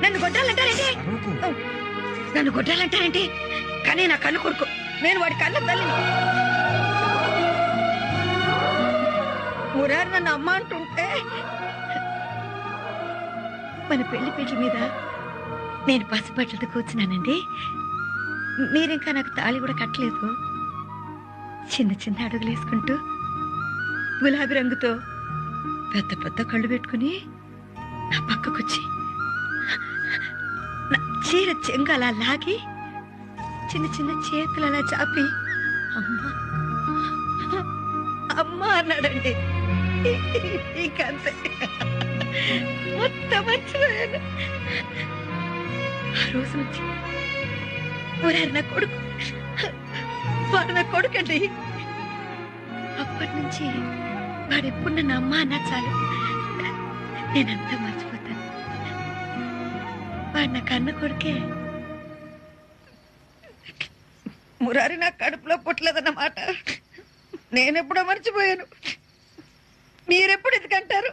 నన్ను కొట్టాలంటారేంటి? నన్ను కొట్టాలంటారేంటి? కానీ నా కన్ను కొడుకు, నేను వాడి కళ్ళ తల్లిని. మురారి నన్ను అమ్మ అంటుంటే మన పెళ్లి పీటల మీద నేను పసిబట్టలతో కూర్చున్నానండి. మీరింకా నాకు తాళి కూడా కట్టలేదు. చిన్న చిన్న అడుగులు వేసుకుంటూ గులాబీ రంగుతో పెద్ద పెద్ద కళ్ళు పెట్టుకుని నా పక్కకొచ్చి నా చీర చెంగు అలా లాగి చిన్న చిన్న చేతులు అలా చాపి అమ్మా అమ్మా అన్నాడండి. ఇంకంతే, మొత్తం మర్చిపోయాను. ఆ రోజు నుంచి మురారి నా కొడుకు, వాడు నా కొడుకండి. అప్పటి నుంచి వాడెప్పుడు నన్ను అమ్మ అన్నా చాలు, నేనంతా మర్చిపోతాను. వాడు నా కన్న కొడుకే. మురారి నా కడుపులో పుట్టలేదన్నమాట నేనెప్పుడో మర్చిపోయాను. మీరెప్పుడు ఎందుకంటారు?